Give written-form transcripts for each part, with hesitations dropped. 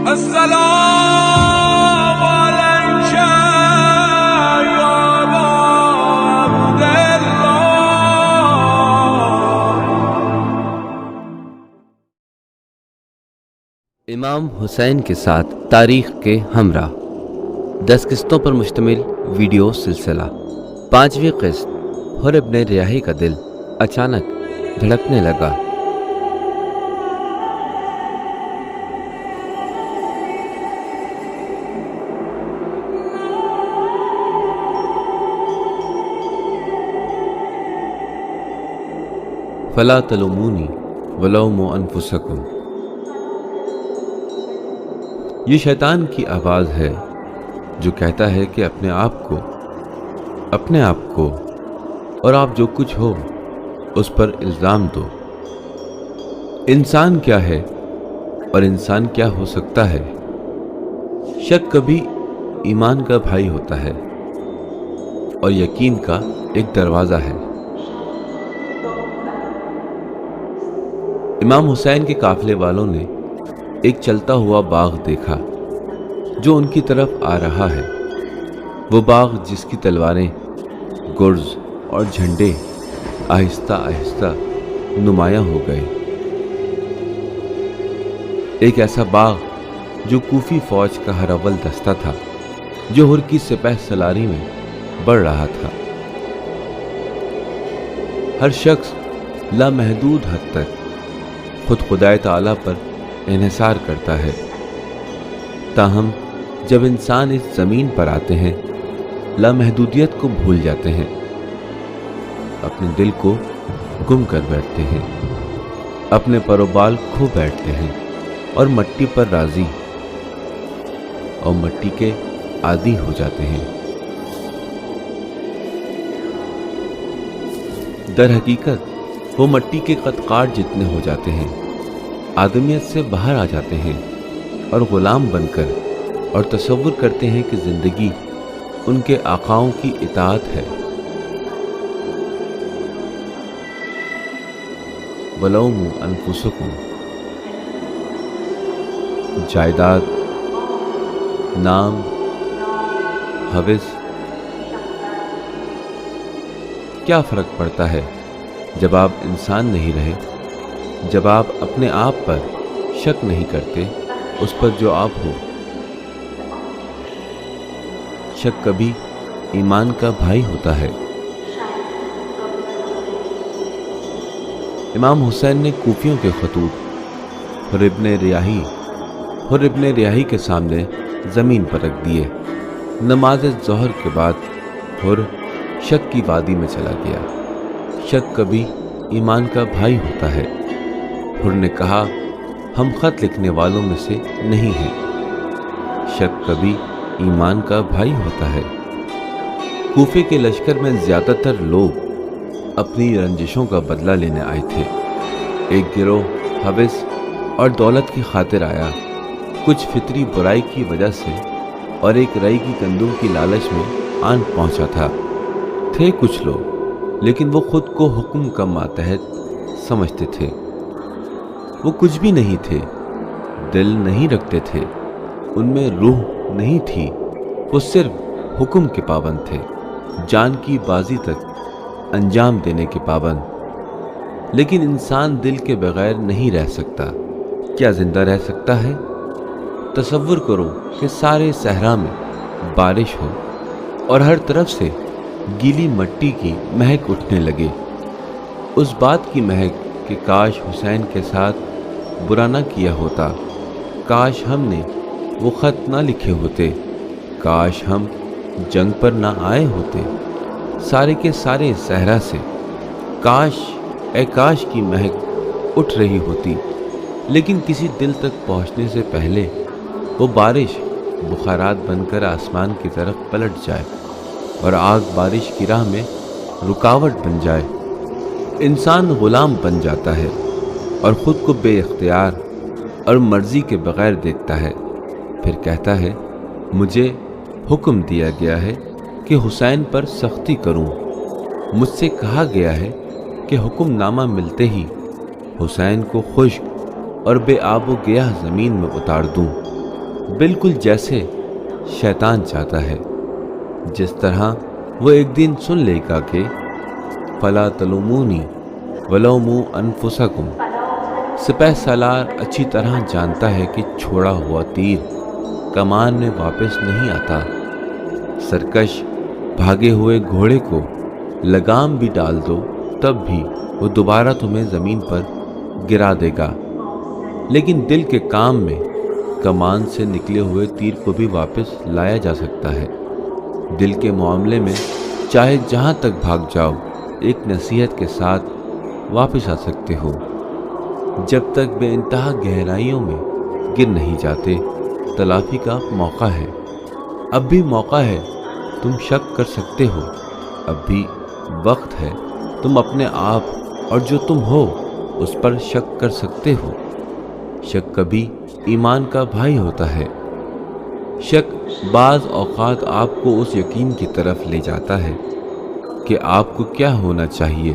السلام عليك يا أبا عبد الله. امام حسین کے ساتھ تاریخ کے ہمراہ 10 قسطوں پر مشتمل ویڈیو سلسلہ. 5ویں قسط حر ابن ریاحی کا دل اچانک دھڑکنے لگا. فلا تلومونی ولوموا انفسکم. یہ شیطان کی آواز ہے جو کہتا ہے کہ اپنے آپ کو اور آپ جو کچھ ہو اس پر الزام دو. انسان کیا ہے اور انسان کیا ہو سکتا ہے؟ شک کبھی ایمان کا بھائی ہوتا ہے اور یقین کا ایک دروازہ ہے. امام حسین کے قافلے والوں نے ایک چلتا ہوا باغ دیکھا جو ان کی طرف آ رہا ہے. وہ باغ جس کی تلواریں، گرز اور جھنڈے آہستہ آہستہ نمایاں ہو گئے. ایک ایسا باغ جو کوفی فوج کا ہر اول دستہ تھا جو ہر کی سپہ سالاری میں بڑھ رہا تھا. ہر شخص لامحدود حد تک خود خدائے تعالیٰ پر انحصار کرتا ہے. تاہم جب انسان اس زمین پر آتے ہیں لامحدودیت کو بھول جاتے ہیں، اپنے دل کو گم کر بیٹھتے ہیں، اپنے پروبال کھو بیٹھتے ہیں اور مٹی پر راضی اور مٹی کے عادی ہو جاتے ہیں. در حقیقت وہ مٹی کے قد کاٹ جتنے ہو جاتے ہیں، آدمیت سے باہر آ جاتے ہیں اور غلام بن کر اور تصور کرتے ہیں کہ زندگی ان کے آقاؤں کی اطاعت ہے. وَلَوْمُوا أَنفُسَكُمْ. جائیداد، نام، ہوس، کیا فرق پڑتا ہے جب آپ انسان نہیں رہے، جب آپ اپنے آپ پر شک نہیں کرتے اس پر جو آپ ہو. شک کبھی ایمان کا بھائی ہوتا ہے. امام حسین نے کوفیوں کے خطوط حر ابن ریاحی کے سامنے زمین پر رکھ دیے. نماز ظہر کے بعد حر شک کی وادی میں چلا گیا. شک کبھی ایمان کا بھائی ہوتا ہے. حر نے کہا، ہم خط لکھنے والوں میں سے نہیں ہیں. شک کبھی ایمان کا بھائی ہوتا ہے. کوفے کے لشکر میں زیادہ تر لوگ اپنی رنجشوں کا بدلہ لینے آئے تھے. ایک گروہ ہوس اور دولت کی خاطر آیا، کچھ فطری برائی کی وجہ سے اور ایک رئی کی گندم کی لالچ میں آن پہنچا تھا. تھے کچھ لوگ لیکن وہ خود کو حکم کا ماتحت سمجھتے تھے. وہ کچھ بھی نہیں تھے، دل نہیں رکھتے تھے، ان میں روح نہیں تھی. وہ صرف حکم کے پابند تھے، جان کی بازی تک انجام دینے کے پابند. لیکن انسان دل کے بغیر نہیں رہ سکتا. کیا زندہ رہ سکتا ہے؟ تصور کرو کہ سارے صحرا میں بارش ہو اور ہر طرف سے گیلی مٹی کی مہک اٹھنے لگے. اس بات کی مہک کہ کاش حسین کے ساتھ برا نہ کیا ہوتا، کاش ہم نے وہ خط نہ لکھے ہوتے، کاش ہم جنگ پر نہ آئے ہوتے. سارے کے سارے صحرا سے کاش اے کاش کی مہک اٹھ رہی ہوتی. لیکن کسی دل تک پہنچنے سے پہلے وہ بارش بخارات بن کر آسمان کی طرف پلٹ جائے اور آگ بارش کی راہ میں رکاوٹ بن جائے. انسان غلام بن جاتا ہے اور خود کو بے اختیار اور مرضی کے بغیر دیکھتا ہے. پھر کہتا ہے، مجھے حکم دیا گیا ہے کہ حسین پر سختی کروں. مجھ سے کہا گیا ہے کہ حکم نامہ ملتے ہی حسین کو خشک اور بے آب و گیاہ زمین میں اتار دوں. بالکل جیسے شیطان چاہتا ہے۔ جس طرح وہ ایک دن سن لے گا کہ فلا تلومونی ولوموا انفسکم، سپہ سالار اچھی طرح جانتا ہے کہ چھوڑا ہوا تیر کمان میں واپس نہیں آتا۔ سرکش بھاگے ہوئے گھوڑے کو لگام بھی ڈال دو تب بھی وہ دوبارہ تمہیں زمین پر گرا دے گا، لیکن دل کے کام میں کمان سے نکلے ہوئے تیر کو بھی واپس لایا جا سکتا ہے۔ دل کے معاملے میں چاہے جہاں تک بھاگ جاؤ، ایک نصیحت کے ساتھ واپس آ سکتے ہو۔ جب تک بے انتہا گہرائیوں میں گر نہیں جاتے، تلافی کا موقع ہے۔ اب بھی موقع ہے، تم شک کر سکتے ہو۔ اب بھی وقت ہے، تم اپنے آپ اور جو تم ہو اس پر شک کر سکتے ہو۔ شک کبھی ایمان کا بھائی ہوتا ہے۔ شک بعض اوقات آپ کو اس یقین کی طرف لے جاتا ہے کہ آپ کو کیا ہونا چاہیے۔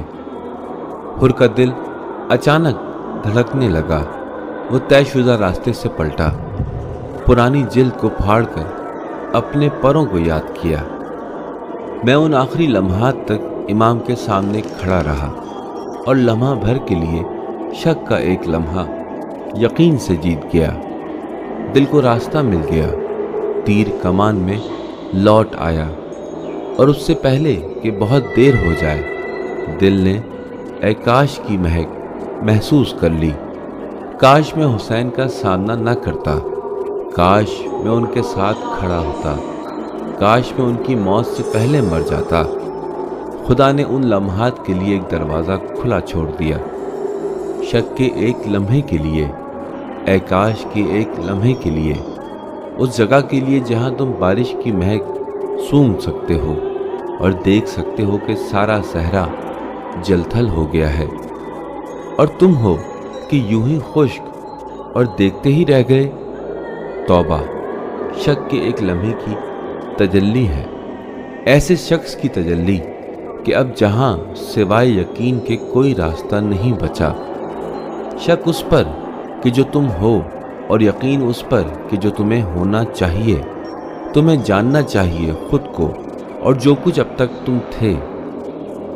حر کا دل اچانک دھڑکنے لگا۔ وہ طے شدہ راستے سے پلٹا، پرانی جلد کو پھاڑ کر اپنے پروں کو یاد کیا۔ میں ان آخری لمحات تک امام کے سامنے کھڑا رہا اور لمحہ بھر کے لیے شک کا ایک لمحہ یقین سے جیت گیا۔ دل کو راستہ مل گیا، تیر کمان میں لوٹ آیا، اور اس سے پہلے کہ بہت دیر ہو جائے دل نے اے کاش کی مہک محسوس کر لی۔ کاش میں حسین کا سامنا نہ کرتا، کاش میں ان کے ساتھ کھڑا ہوتا، کاش میں ان کی موت سے پہلے مر جاتا۔ خدا نے ان لمحات کے لیے ایک دروازہ کھلا چھوڑ دیا۔ شک کے ایک لمحے کے لیے، اے کاش کے ایک لمحے کے لیے، اس جگہ کے لیے جہاں تم بارش کی مہک سونگھ سکتے ہو اور دیکھ سکتے ہو کہ سارا صحرا جل تھل ہو گیا ہے اور تم ہو کہ یوں ہی خشک اور دیکھتے ہی رہ گئے۔ توبہ شک کے ایک لمحے کی تجلی ہے، ایسے شخص کی تجلی کہ اب جہاں سوائے یقین کے کوئی راستہ نہیں بچا۔ شک اس پر کہ جو تم ہو اور یقین اس پر کہ جو تمہیں ہونا چاہیے۔ تمہیں جاننا چاہیے خود کو اور جو کچھ اب تک تم تھے۔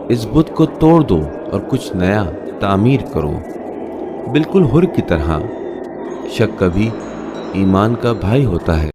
اس بت کو توڑ دو اور کچھ نیا تعمیر کرو، بالکل حر کی طرح۔ شک کبھی ایمان کا بھائی ہوتا ہے۔